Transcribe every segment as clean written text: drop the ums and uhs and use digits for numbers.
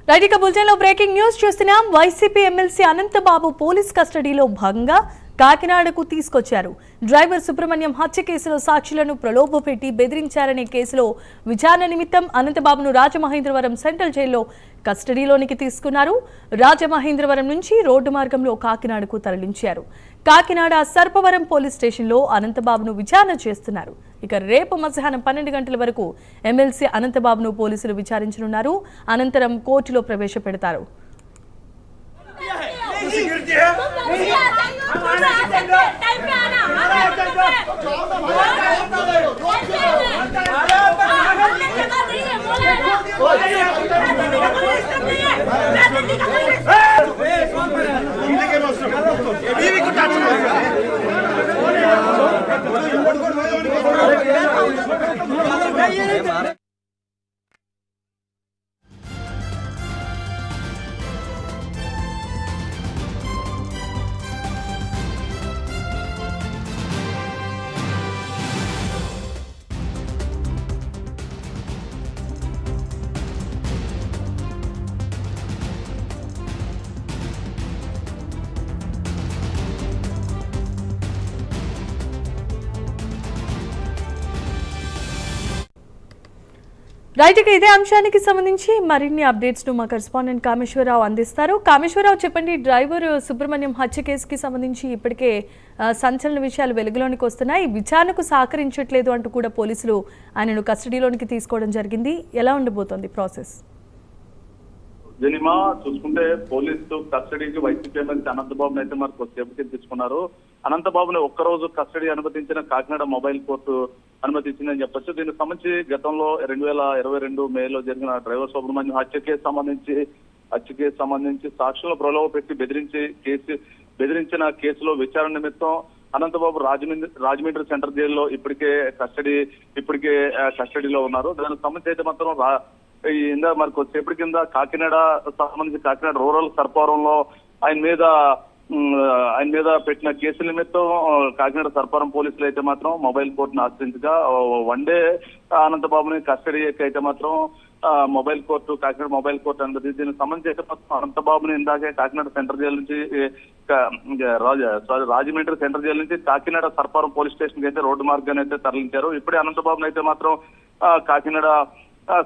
Right ఇక bulletin లో breaking news చూస్తున్నాం. వైసీపీ ఎమ్మెల్సీ అనంతబాబు పోలీస్ కస్టడీలో భాగంగా కాకినాడకు తీసుకొచ్చారు. డ్రైవర్ సుబ్రహ్మణ్యం హత్య కేసులో సాక్షులను ప్రలోభపెట్టి బెదిరించారనే కేసులో విచారణ నిమిత్తం అనంతబాబును రాజమహేంద్రవరం సెంట్రల్ జైల్లో కస్టడీలోనికి తీసుకున్నారు. రాజమహేంద్రవరం నుంచి రోడ్డు మార్గంలో కాకినాడకు తరలించారు. కాకినాడ సర్పవరం పోలీస్ స్టేషన్లో అనంతబాబును విచారణ చేస్తున్నారు. ఇక రేపు మధ్యాహ్నం 12 గంటల వరకు ఎమ్మెల్సీ అనంతబాబును పోలీసులు విచారించనున్నారు. అనంతరం కోర్టులో ప్రవేశపెడతారు. రైట్ ఇక ఇదే అంశానికి సంబంధించి మరిన్ని అప్డేట్స్ ను మా కరెస్పాండెంట్ కామేశ్వరరావు అందిస్తారు. కామేశ్వరరావు చెప్పండి, డ్రైవర్ సుబ్రహ్మణ్యం హత్య కేసుకి సంబంధించి ఇప్పటికే సంచలన విషయాలు వెలుగులోనికి వస్తున్నాయి. విచారణకు సహకరించట్లేదు అంటూ కూడా పోలీసులు ఆయనను కస్టడీలోనికి తీసుకోవడం జరిగింది. ఎలా ఉండబోతోంది ప్రాసెస్? జనిమా చూసుకుంటే పోలీసులు కస్టడీకి వైసీపీ ఎమ్మెల్సీ అనంతబాబుని అయితే మరి కొద్దిసేపటికి తీసుకున్నారు. అనంతబాబుని ఒక్కరోజు కస్టడీ అనుమతించిన కాకినాడ మొబైల్ కోర్టు అనుమతించిందని చెప్పొచ్చు. దీనికి సంబంధించి గతంలో 2022 మేలో జరిగిన డ్రైవర్ సుబ్రహ్మణ్యం హత్య కేసు సంబంధించి సాక్షుల ప్రలోభ పెట్టి బెదిరించిన కేసులో విచారణ నిమిత్తం అనంతబాబు రాజమండ్రి సెంట్రల్ జైల్లో ఇప్పటికే కస్టడీలో ఉన్నారు. దానికి సంబంధించి అయితే మాత్రం మరి కొద్దిసేపటి కింద కాకినాడ రూరల్ సర్పవరంలో ఆయన మీద పెట్టిన కేసుల నిమిత్తం కాకినాడ సర్పవరం పోలీసులు అయితే మాత్రం మొబైల్ కోర్టును ఆశ్రయించగా వన్ డే అనంతబాబుని కస్టడీకి అయితే మాత్రం కాకినాడ మొబైల్ కోర్టు అనుమతి. దీనికి సంబంధించి అయితే మాత్రం అనంతబాబుని ఇందాకే కాకినాడ సెంట్రల్ జైలు నుంచి రాజమండ్రి సెంట్రల్ జైలు నుంచి కాకినాడ సర్పవరం పోలీస్ స్టేషన్ కి అయితే రోడ్డు మార్గాన్ని అయితే తరలించారు. ఇప్పుడే అనంతబాబుని అయితే మాత్రం కాకినాడ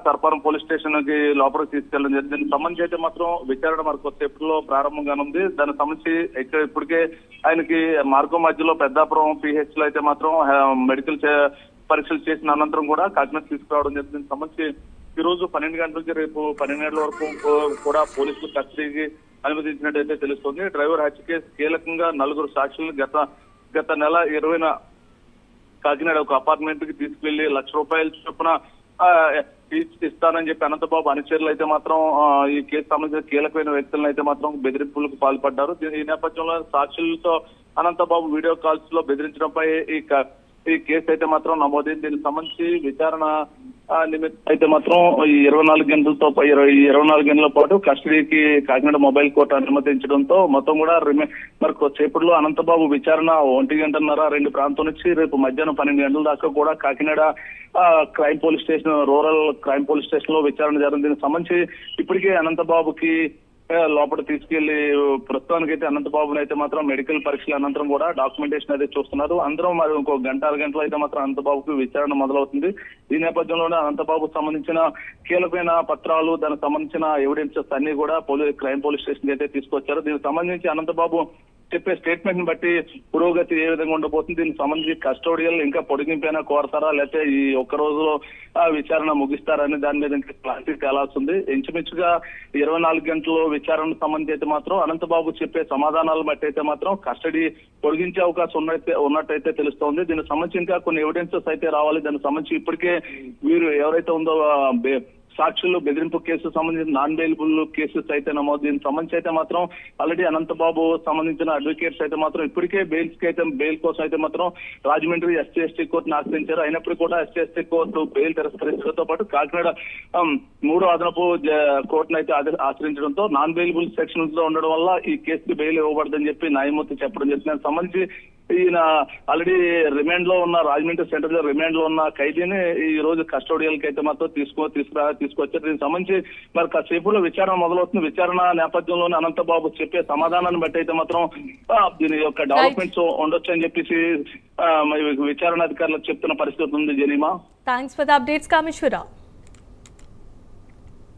సర్పవరం పోలీస్ స్టేషన్ కి లోపలికి తీసుకెళ్ళడం జరిగింది. దీనికి సంబంధించి అయితే మాత్రం విచారణ మరి కొద్దిసేపట్లో ప్రారంభంగా ఉంది. దానికి సంబంధించి ఇక్కడ ఇప్పటికే ఆయనకి మార్గం మధ్యలో పెద్దాపురం PH లో అయితే మాత్రం మెడికల్ పరీక్షలు చేసిన అనంతరం కూడా కాకినాడ తీసుకురావడం జరిగింది. దీనికి సంబంధించి ఈ రోజు 12 గంటల నుంచి రేపు 12 గంటల వరకు కూడా పోలీసులు కస్టడీకి అనుమతించినట్టయితే తెలుస్తుంది. డ్రైవర్ హత్య కేసు కీలకంగా 4 సాక్షులను గత నెల 20న కాకినాడ ఒక అపార్ట్మెంట్ కి తీసుకెళ్లి ₹1,00,000 చొప్పున ఇస్తానని చెప్పి అనంతబాబు అనుచరులు అయితే మాత్రం ఈ కేసు సంబంధించిన కీలకమైన వ్యక్తులను అయితే మాత్రం బెదిరింపులకు పాల్పడ్డారు. ఈ నేపథ్యంలో సాక్షులతో అనంతబాబు వీడియో కాల్స్ లో బెదిరించడంపై ఈ కేసు అయితే మాత్రం నమోదైంది. దీనికి సంబంధించి విచారణ నిమిత్తం అయితే మాత్రం ఈ 24 గంటల పాటు కస్టడీకి కాకినాడ మొబైల్ కోర్టు అనుమతించడంతో మొత్తం కూడా మరి కొద్దిసేపట్లో అనంతబాబు విచారణ 1:30-2 ప్రాంతం నుంచి రేపు మధ్యాహ్నం 12 గంటల దాకా కూడా Kakinada crime police station rural crime police station లో విచారణ జరిగింది. దీనికి సంబంధించి ఇప్పటికే అనంతబాబుకి లోపల తీసుకెళ్లి ప్రస్తుతానికి అయితే అనంతబాబుని అయితే మాత్రం మెడికల్ పరీక్షల అనంతరం కూడా డాక్యుమెంటేషన్ అయితే చూస్తున్నారు. అందరం మరి ఇంకో 1-2 గంటలు అయితే మాత్రం అనంతబాబుకి విచారణ మొదలవుతుంది. ఈ నేపథ్యంలోనే అనంతబాబుకు సంబంధించిన కీలకమైన పత్రాలు దానికి సంబంధించిన ఎవిడెన్సెస్ అన్ని కూడా క్రైమ్ పోలీస్ స్టేషన్ అయితే తీసుకొచ్చారు. దీనికి సంబంధించి అనంతబాబు చెప్పే స్టేట్మెంట్ ని బట్టి పురోగతి ఏ విధంగా ఉండబోతుంది, దీనికి సంబంధించి కస్టోడియల్ ఇంకా పొడిగింపైనా కోరతారా లేకపోతే ఈ ఒక్క రోజులో విచారణ ముగిస్తారని దాని మీద ఇంకా క్లారిటీ తేలాల్సింది. ఇంచుమించుగా 24 గంటలు విచారణకు సంబంధించి అయితే మాత్రం అనంతబాబు చెప్పే సమాధానాలు బట్టి అయితే మాత్రం కస్టడీ పొడిగించే అవకాశం ఉన్నట్టయితే తెలుస్తోంది. దీనికి సంబంధించి ఇంకా కొన్ని ఎవిడెన్సెస్ అయితే రావాలి. దానికి సంబంధించి ఇప్పటికే వీరు ఎవరైతే ఉందో సాక్షులు బెదిరింపు కేసు సంబంధించిన నాన్ బెయిలబుల్ కేసెస్ అయితే నమోదు. దీనికి సంబంధించి అయితే మాత్రం ఆల్రెడీ అనంతబాబు సంబంధించిన అడ్వకేట్స్ అయితే మాత్రం ఇప్పటికే బెయిల్ కోసం అయితే మాత్రం రాజమండ్రి SC/ST కోర్టును ఆశ్రయించారు. అయినప్పటికీ కూడా SC/ST కోర్టు బెయిల్ తిరస్కరించడంతో పాటు కాకినాడ 3వ అదనపు కోర్టును అయితే ఆశ్రయించడంతో నాన్ బెయిలబుల్ సెక్షన్స్ లో ఉండడం వల్ల ఈ కేసుకి బెయిల్ ఇవ్వబడదని చెప్పి న్యాయమూర్తి చెప్పడం జరిగింది. దానికి సంబంధించి ఈయన ఆల్రెడీ రిమాండ్ లో ఉన్న రాజమండ్రి సెంట్రల్ జైలు రిమాండ్ లో ఉన్న ఖైదీని ఈ రోజు కస్టోడియల్ కి అయితే మాత్రం తీసుకొచ్చారు. దీనికి సంబంధించి మరి కాసేపులో విచారణ మొదలవుతుంది. విచారణ నేపథ్యంలోనే అనంతబాబు చెప్పే సమాధానాన్ని బట్టి అయితే మాత్రం దీని యొక్క డెవలప్మెంట్స్ ఉండొచ్చు అని చెప్పేసి విచారణ అధికారులకు చెప్తున్న పరిస్థితి ఉంది. Janima, thanks for the updates Kameswara Rao.